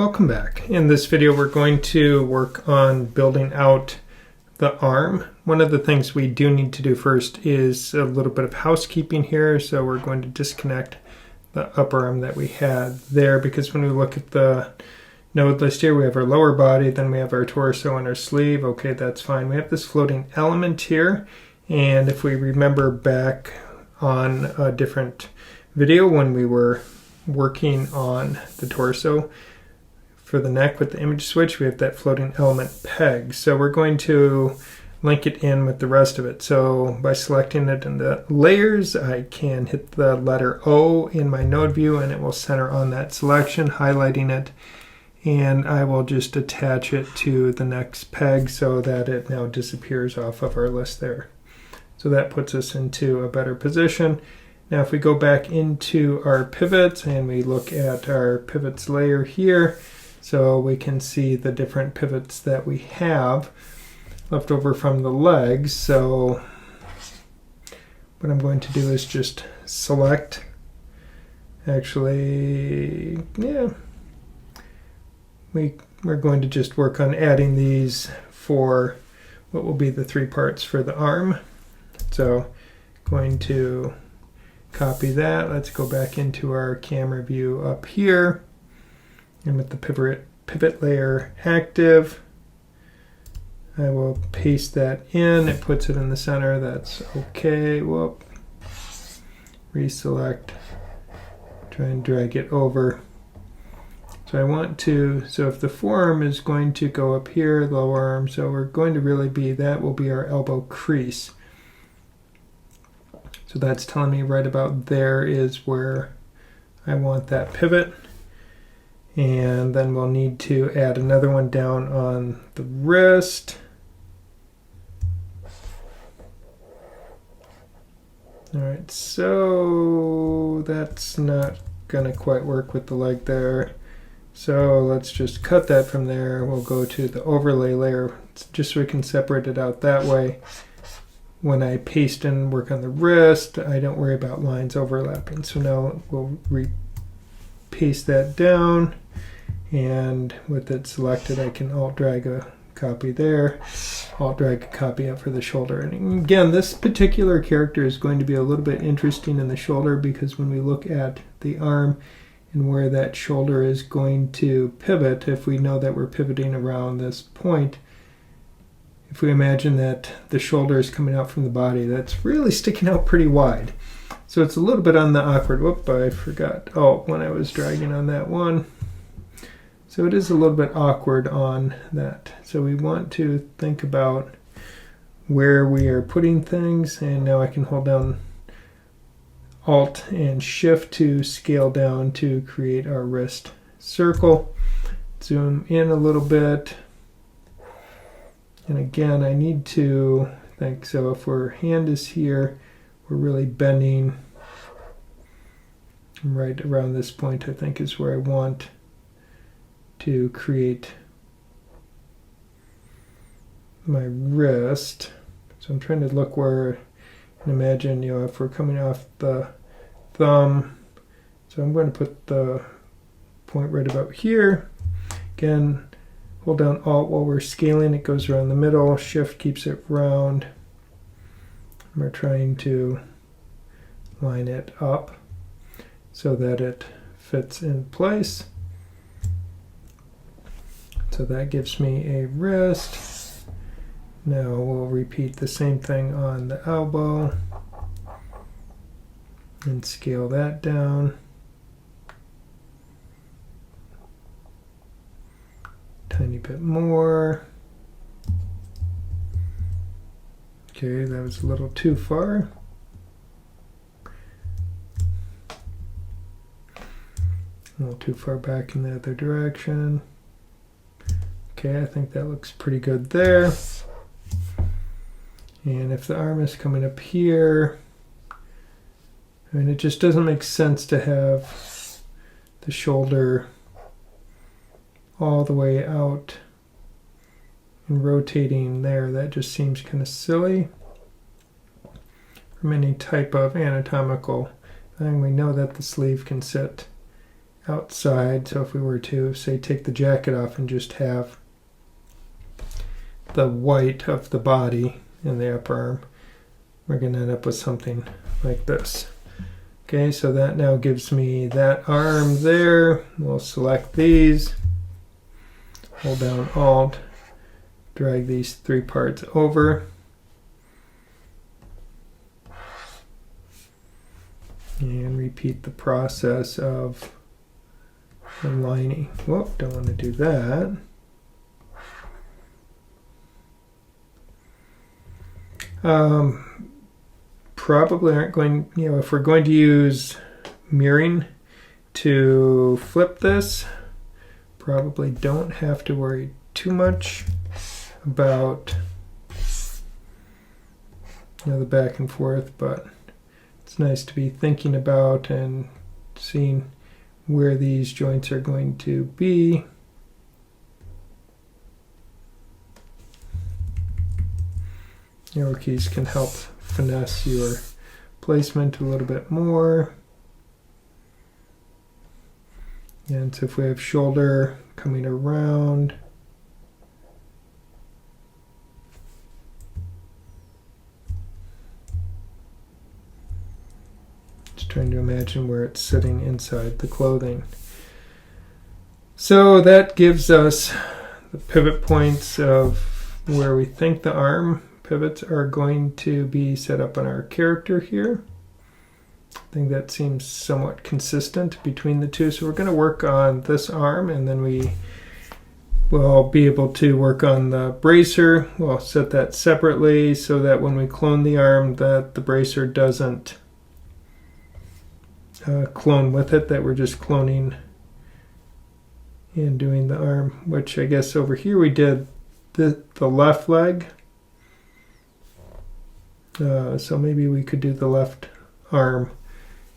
Welcome back. In this video we're going to work on building out the arm. One of the things we do need to do first is a little bit of housekeeping here, so we're going to disconnect the upper arm that we had there, because when we look at the node list here we have our lower body, then we have our torso and our sleeve. Okay, that's fine. We have this floating element here, and if we remember back on a different video when we were working on the torso, for the neck with the image switch, we have that floating element peg. So we're going to link it in with the rest of it. So by selecting it in the layers, I can hit the letter O in my node view and it will center on that selection, highlighting it. And I will just attach it to the next peg so that it now disappears off of our list there. So that puts us into a better position. Now if we go back into our pivots and we look at our pivots layer here, so we can see the different pivots that we have left over from the legs. So what I'm going to do is just select, actually, yeah, we're going to just work on adding these for what will be the three parts for the arm. So going to copy that. Let's go back into our camera view up here. And with the pivot layer active, I will paste that in. It puts it in the center. That's okay. Whoop. Reselect. Try and drag it over. So I want to, so if the forearm is going to go up here, lower arm, so we're going to really be, that will be our elbow crease. So that's telling me right about there is where I want that pivot. And then we'll need to add another one down on the wrist. All right, so that's not gonna quite work with the leg there. So let's just cut that from there. We'll go to the overlay layer just so we can separate it out that way. When I paste and work on the wrist, I don't worry about lines overlapping. So now we'll paste that down, and with it selected I can alt drag a copy there, alt drag a copy up for the shoulder. And again, this particular character is going to be a little bit interesting in the shoulder, because when we look at the arm and where that shoulder is going to pivot, if we know that we're pivoting around this point, if we imagine that the shoulder is coming out from the body, that's really sticking out pretty wide. So it's a little bit on the awkward, whoop, I forgot, oh, when I was dragging on that one. So it is a little bit awkward on that. So we want to think about where we are putting things, and now I can hold down Alt and Shift to scale down to create our wrist circle. Zoom in a little bit. And again, I need to think, so if our hand is here, we're really bending right around this point, I think is where I want to create my wrist. So I'm trying to look where, and imagine, you know, if we're coming off the thumb, so I'm going to put the point right about here. Again, hold down Alt while we're scaling, it goes around the middle, Shift keeps it round. We're trying to line it up so that it fits in place. So that gives me a wrist. Now we'll repeat the same thing on the elbow and scale that down. Tiny bit more. Okay, that was a little too far. A little too far back in the other direction. Okay, I think that looks pretty good there. And if the arm is coming up here, I mean, it just doesn't make sense to have the shoulder all the way out and rotating there. That just seems kind of silly from any type of anatomical thing. We know that the sleeve can sit outside. So if we were to, say, take the jacket off and just have the white of the body in the upper arm, we're going to end up with something like this. Okay, so that now gives me that arm there. We'll select these, hold down Alt, drag these 3 parts over, and repeat the process of aligning. Whoop, don't want to do that. Probably aren't going, if we're going to use mirroring to flip this, probably don't have to worry too much about the back and forth, but it's nice to be thinking about and seeing where these joints are going to be. Arrow keys can help finesse your placement a little bit more. And so if we have shoulder coming around, just trying to imagine where it's sitting inside the clothing. So that gives us the pivot points of where we think the arm pivots are going to be set up on our character here. I think that seems somewhat consistent between the two. So we're going to work on this arm, and then we will be able to work on the bracer. We'll set that separately so that when we clone the arm, that the bracer doesn't clone with it, that we're just cloning and doing the arm, which I guess over here we did the left leg. So maybe we could do the left arm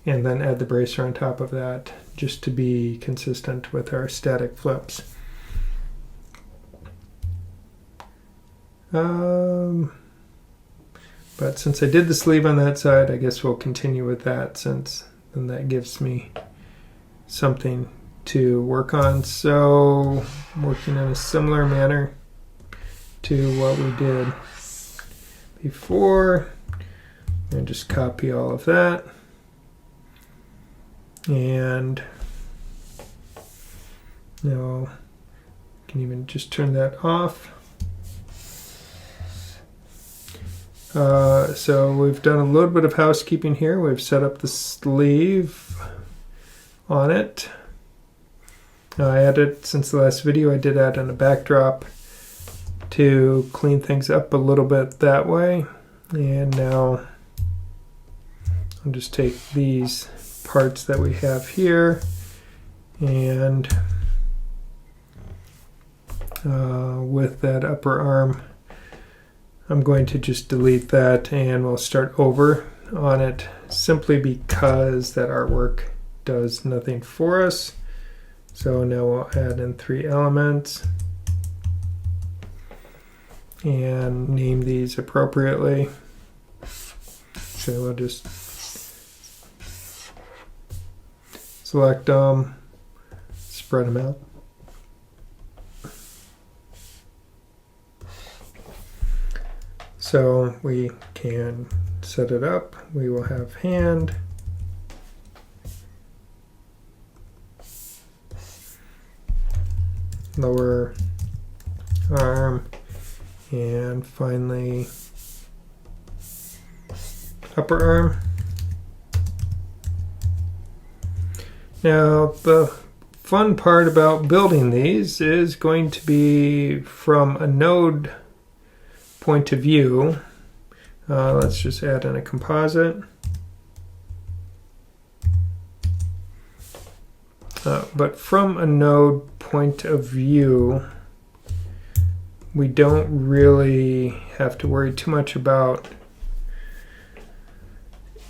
and then add the bracer on top of that, just to be consistent with our static flips. But since I did the sleeve on that side, I guess we'll continue with that, since then that gives me something to work on. So working in a similar manner to what we did before, and just copy all of that, and now I can even just turn that off. So we've done a little bit of housekeeping here. We've set up the sleeve on it. I added, since the last video, I did add in a backdrop to clean things up a little bit that way. And now I'll just take these parts that we have here, and with that upper arm, I'm going to just delete that, and we'll start over on it, simply because that artwork does nothing for us. So now we'll add in 3 elements and name these appropriately. So we'll just select them, spread them out. So we can set it up. We will have hand, lower arm, and finally upper arm. Now the fun part about building these is going to be from a node point of view. Let's just add in a composite. But from a node point of view, we don't really have to worry too much about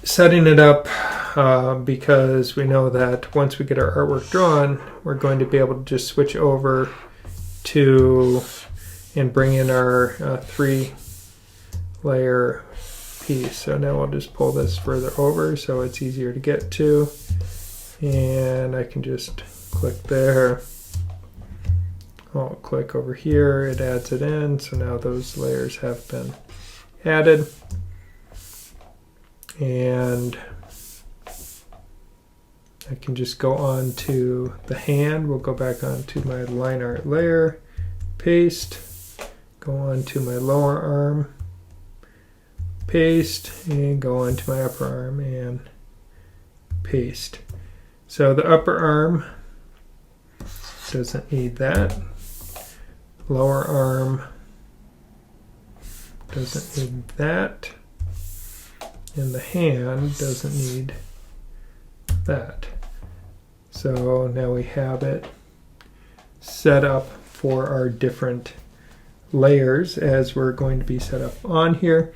setting it up, because we know that once we get our artwork drawn, we're going to be able to just switch over to and bring in our 3-layer piece. So now I'll just pull this further over so it's easier to get to, and I can just click there. I'll click over here, it adds it in, so now those layers have been added. And I can just go on to the hand. We'll go back onto my line art layer, paste, go on to my lower arm, paste, and go on to my upper arm and paste. So the upper arm doesn't need that. Lower arm doesn't need that. And the hand doesn't need that. So now we have it set up for our different layers as we're going to be set up on here.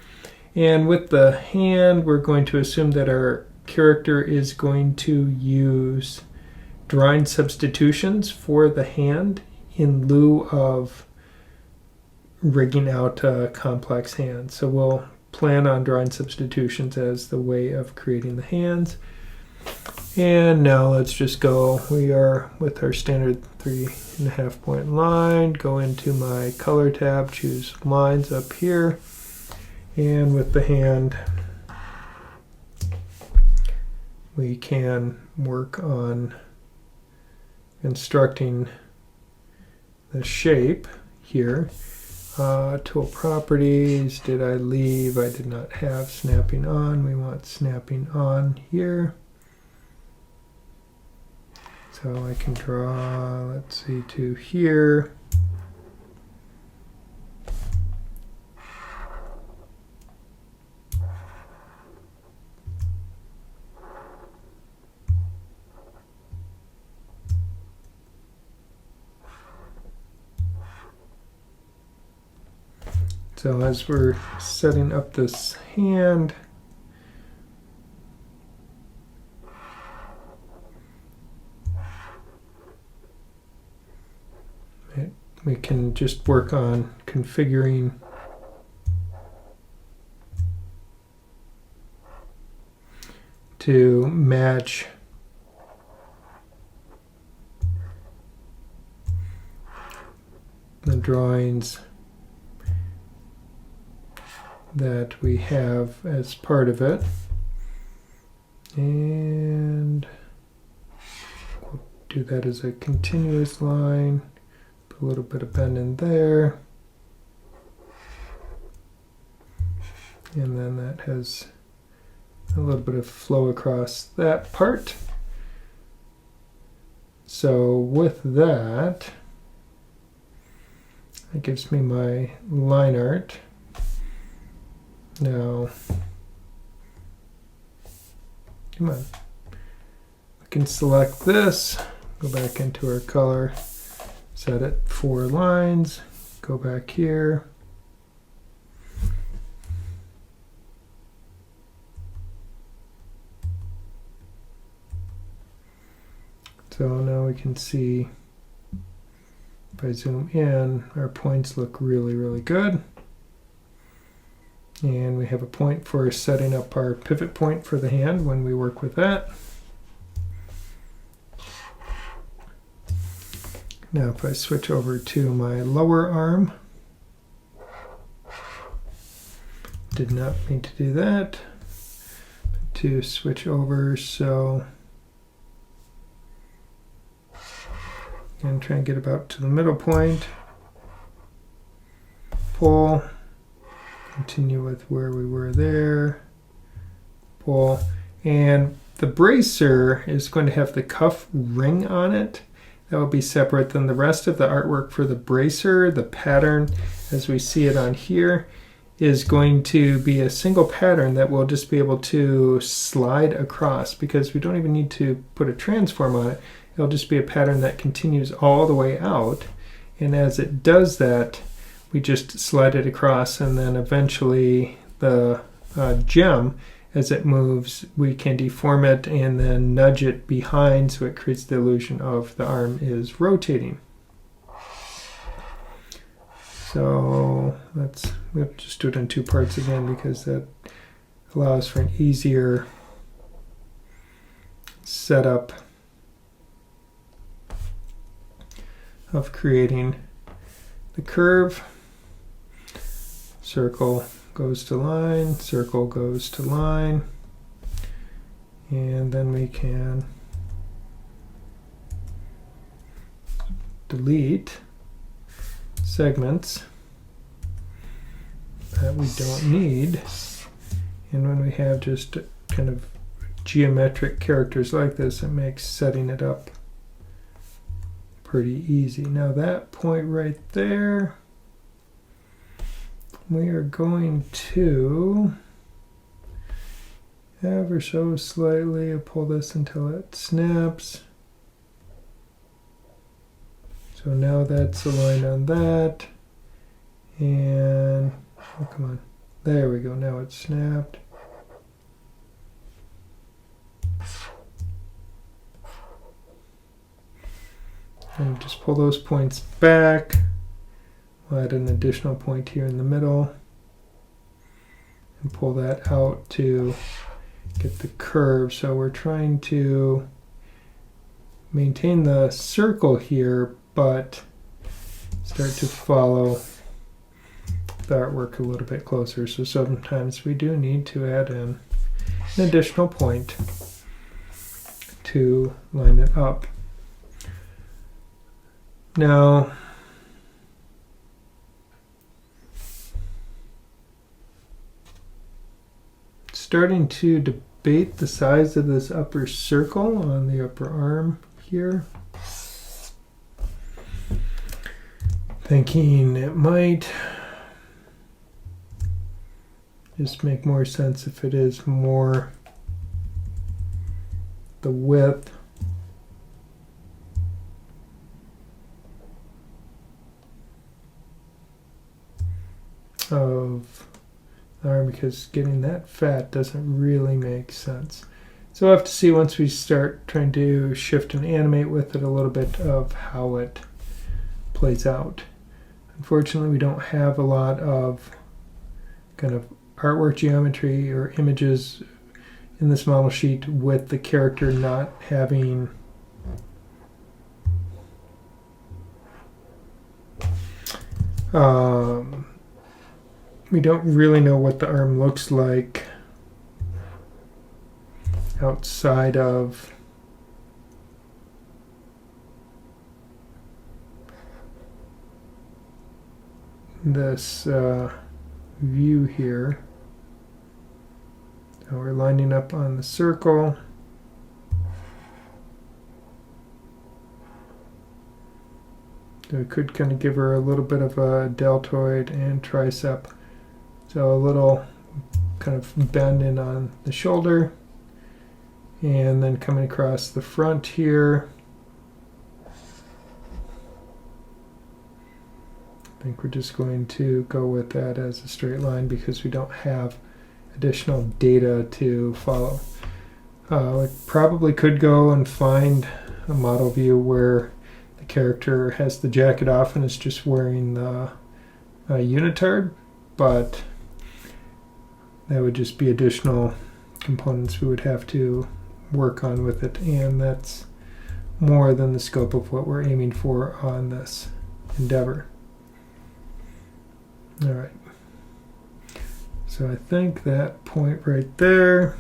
And with the hand, we're going to assume that our character is going to use drawing substitutions for the hand in lieu of rigging out a complex hand. So we'll plan on drawing substitutions as the way of creating the hands. And now let's just go, we are with our standard 3.5 point line, go into my color tab, choose lines up here, and with the hand we can work on constructing the shape here. Tool properties, did I leave? I did not have snapping on. We want snapping on here. So I can draw, let's see, to here. So as we're setting up this hand, we can just work on configuring to match the drawings that we have as part of it. And we'll do that as a continuous line. Put a little bit of bend in there. And then that has a little bit of flow across that part. So with that, that gives me my line art. Now, come on. We can select this, go back into our color, set it 4 lines, go back here. So now we can see, if I zoom in, our points look really, really good. And we have a point for setting up our pivot point for the hand when we work with that. Now if I switch over to my lower arm, did not mean to do that, to switch over, so and try and get about to the middle point, pull, continue with where we were there, pull, and the bracer is going to have the cuff ring on it. That will be separate than the rest of the artwork for the bracer. The pattern, as we see it on here, is going to be a single pattern that we'll just be able to slide across because we don't even need to put a transform on it. It'll just be a pattern that continues all the way out, and as it does that, we just slide it across, and then eventually the gem, as it moves, we can deform it and then nudge it behind so it creates the illusion of the arm is rotating. So we'll just do it in 2 parts again because that allows for an easier setup of creating the curve. Circle goes to line, circle goes to line, and then we can delete segments that we don't need. And when we have just kind of geometric characters like this, it makes setting it up pretty easy. Now that point right there, we are going to ever so slightly pull this until it snaps. So now that's aligned on that. And, oh, come on. There we go. Now it's snapped. And just pull those points back. We'll add an additional point here in the middle. And pull that out to get the curve. So we're trying to maintain the circle here, but start to follow the artwork a little bit closer. So sometimes we do need to add in an additional point to line it up. Now, starting to debate the size of this upper circle on the upper arm here. Thinking it might just make more sense if it is more the width of the arm, because getting that fat doesn't really make sense. So we'll have to see once we start trying to shift and animate with it a little bit of how it plays out. Unfortunately, we don't have a lot of kind of artwork geometry or images in this model sheet with the character not having we don't really know what the arm looks like outside of this view here. So we're lining up on the circle. So we could kind of give her a little bit of a deltoid and tricep. So a little kind of bend in on the shoulder, and then coming across the front here. I think we're just going to go with that as a straight line because we don't have additional data to follow. We probably could go and find a model view where the character has the jacket off and is just wearing the unitard, but that would just be additional components we would have to work on with it, and that's more than the scope of what we're aiming for on this endeavor. All right. So I think that point right there,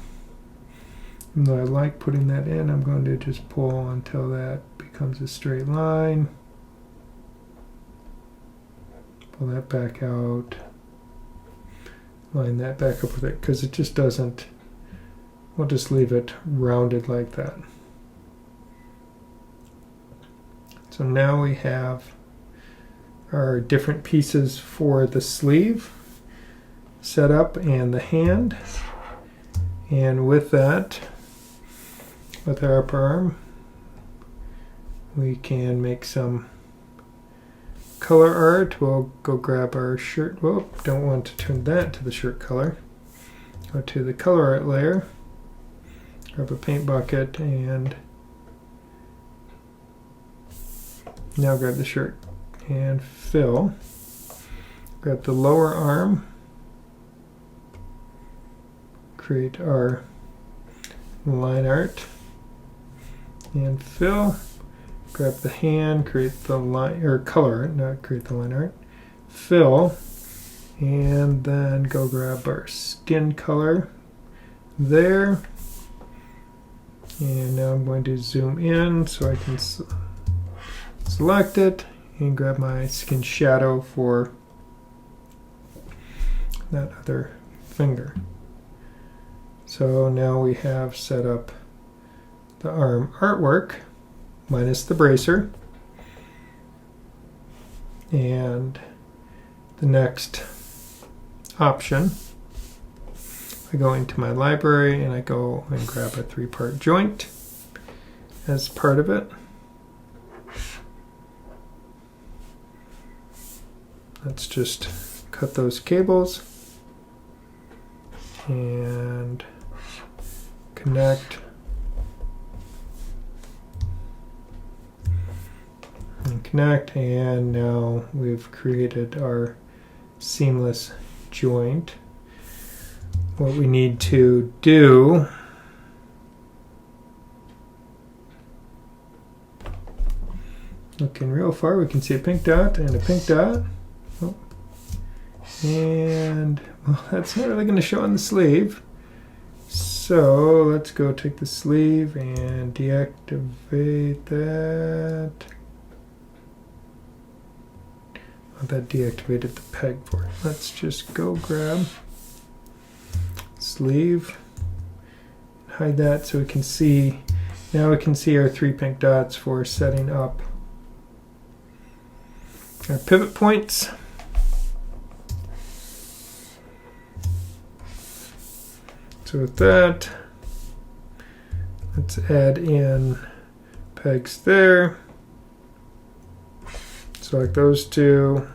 even though I like putting that in, I'm going to just pull until that becomes a straight line. Pull that back out. Line that back up with it because it just doesn't, we'll just leave it rounded like that. So now we have our different pieces for the sleeve set up and the hand. And with that, with our upper arm, we can make some color art. We'll go grab our shirt. Whoop, don't want to turn that to the shirt color. Go to the color art layer, grab a paint bucket, and now grab the shirt and fill. Grab the lower arm, create our line art, and fill. grab the hand, create the line, or color it, not create the line art, fill, and then go grab our skin color there. And now I'm going to zoom in so I can select it and grab my skin shadow for that other finger. So now we have set up the arm artwork minus the bracer. And the next option, I go into my library and I go and grab a 3-part joint as part of it. Let's just cut those cables and connect and connect, and now we've created our seamless joint. What we need to do looking real far, we can see a pink dot and a pink dot. Oh. And well, that's not really going to show on the sleeve. So let's go take the sleeve and deactivate that. Oh, that deactivated the peg for it. Let's just go grab sleeve, hide that so we can see. Now we can see our 3 pink dots for setting up our pivot points. So with that, let's add in pegs there. Select those two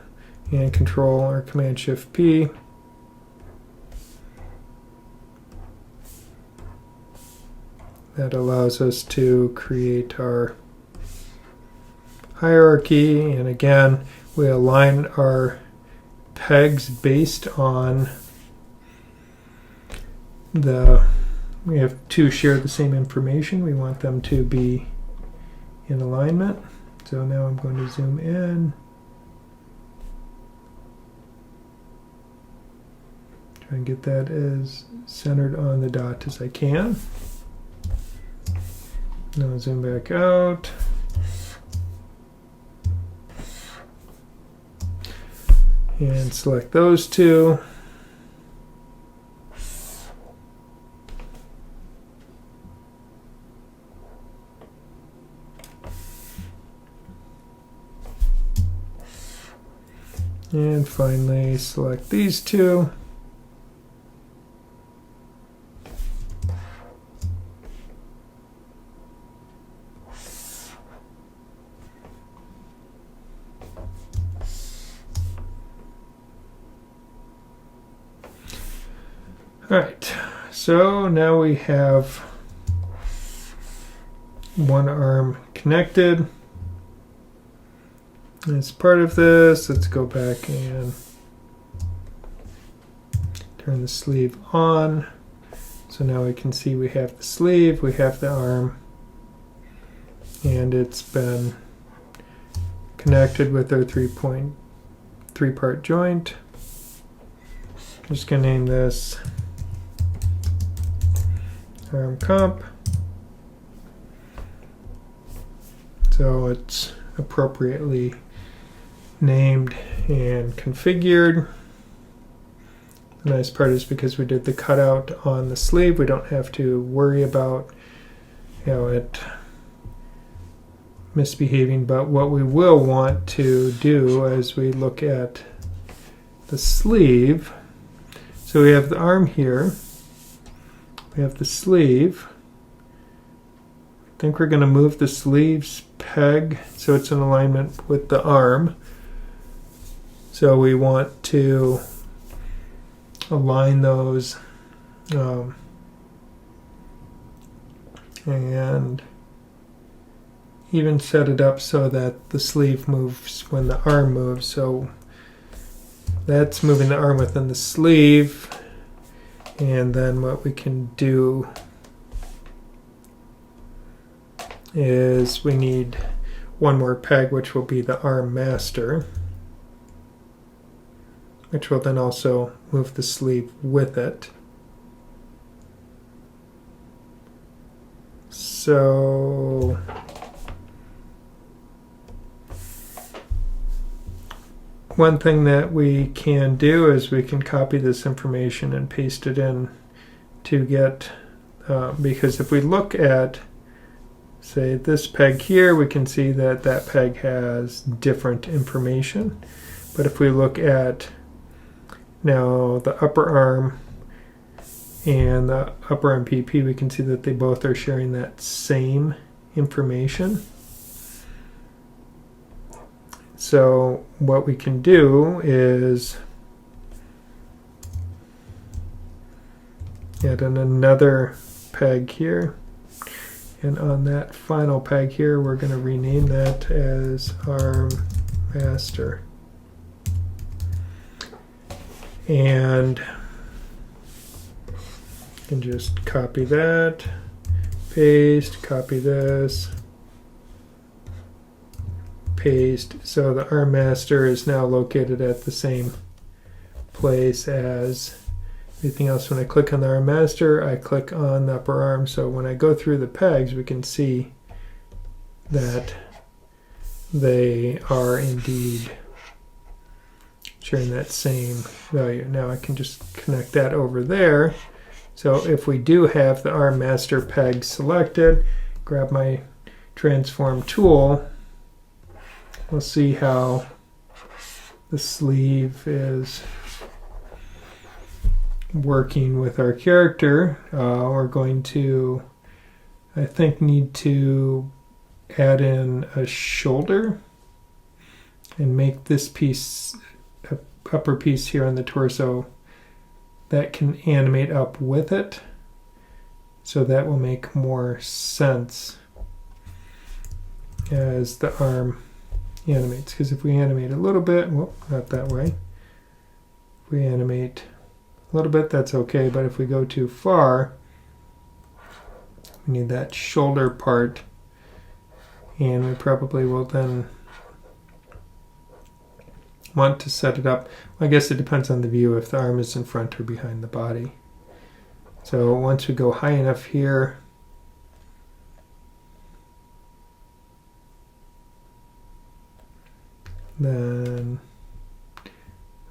and Control or Command Shift P. That allows us to create our hierarchy, and again we align our pegs based on we have to share the same information. We want them to be in alignment. So now I'm going to zoom in. Try and get that as centered on the dot as I can. Now zoom back out. And select those two. And finally select these two. Alright, so now we have one arm connected. As part of this, let's go back and turn the sleeve on. So now we can see we have the sleeve, we have the arm, and it's been connected with our 3-part joint. I'm just going to name this arm comp. So it's appropriately named and configured. The nice part is because we did the cutout on the sleeve, we don't have to worry about it misbehaving. But what we will want to do as we look at the sleeve, so we have the arm here, we have the sleeve. I think we're going to move the sleeve's peg so it's in alignment with the arm. So we want to align those and even set it up so that the sleeve moves when the arm moves. So that's moving the arm within the sleeve. And then what we can do is we need one more peg, which will be the arm master, which will then also move the sleeve with it. So one thing that we can do is we can copy this information and paste it in to get, because if we look at, say, this peg here, we can see that that peg has different information. But if we look at now the upper arm and the upper arm PP, we can see that they both are sharing that same information. So what we can do is add in another peg here. And on that final peg here, we're going to rename that as arm master. And you can just copy that, paste, copy this, paste. So the arm master is now located at the same place as everything else. When I click on the arm master, I click on the upper arm. So when I go through the pegs, we can see that they are indeed sharing that same value. Now I can just connect that over there. So if we do have the arm master peg selected, grab my transform tool, we'll see how the sleeve is working with our character. We're going to, I think, need to add in a shoulder and make this piece, upper piece here on the torso, that can animate up with it. So that will make more sense as the arm animates. Because if we animate a little bit, well, not that way. If we animate a little bit, that's okay. But if we go too far, we need that shoulder part. And we probably will then want to set it up. I guess it depends on the view if the arm is in front or behind the body. So once we go high enough here, then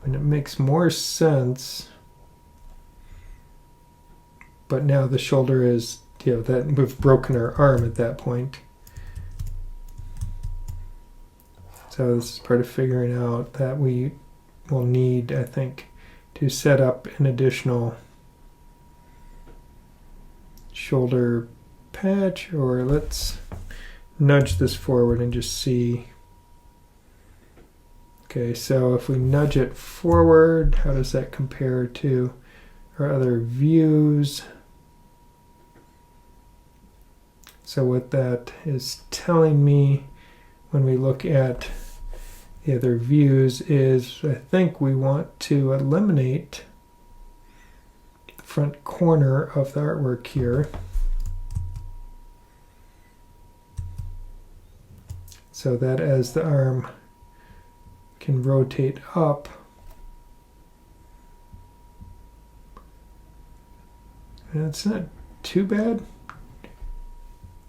when it makes more sense, but now the shoulder is, that we've broken our arm at that point. So this is part of figuring out that we will need, I think, to set up an additional shoulder patch, or let's nudge this forward and just see. Okay, so if we nudge it forward, how does that compare to our other views? So what that is telling me when we look at the other views is, I think we want to eliminate the front corner of the artwork here. So that as the arm can rotate up, and it's not too bad.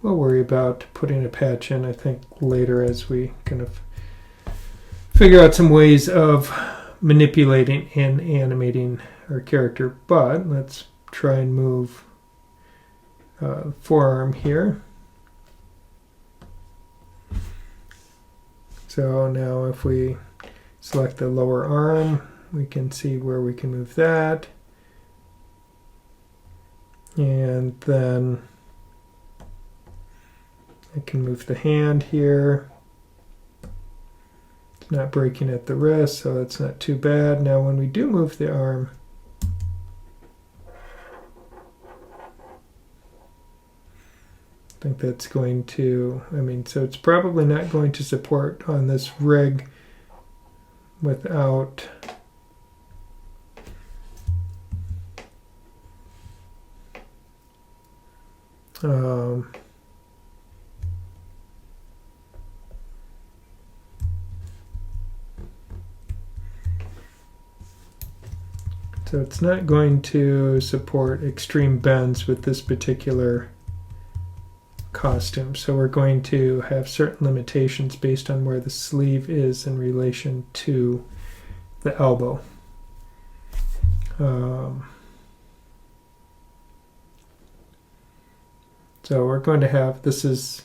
We'll worry about putting a patch in, I think, later as we kind of figure out some ways of manipulating and animating our character. But let's try and move forearm here. So now if we select the lower arm, we can see where we can move that. And then I can move the hand here. It's not breaking at the wrist, so that's not too bad. Now when we do move the arm, I think that's going to, so it's probably not going to support on this rig without So it's not going to support extreme bends with this particular costume. So we're going to have certain limitations based on where the sleeve is in relation to the elbow. So we're going to have, this is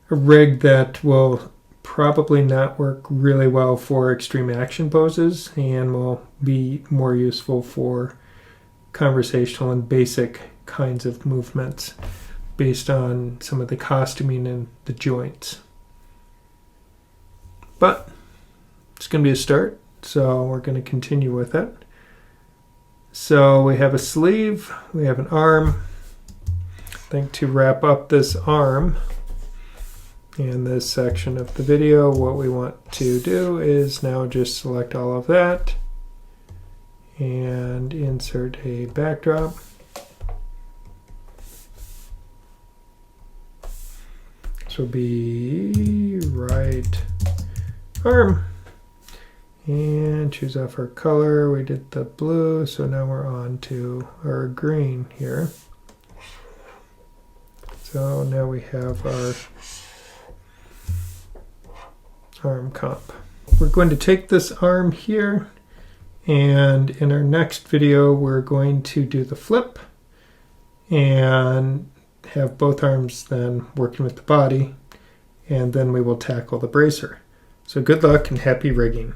a rig that will probably not work really well for extreme action poses and will be more useful for conversational and basic kinds of movements based on some of the costuming and the joints. But it's going to be a start, so we're going to continue with it. So we have a sleeve, we have an arm. I think to wrap up this arm in this section of the video, what we want to do is now just select all of that and insert a backdrop. This will be right arm. And choose off our color. We did the blue, so now we're on to our green here. So now we have our arm comp. We're going to take this arm here, and in our next video we're going to do the flip and have both arms then working with the body, and then we will tackle the bracer. So good luck and happy rigging.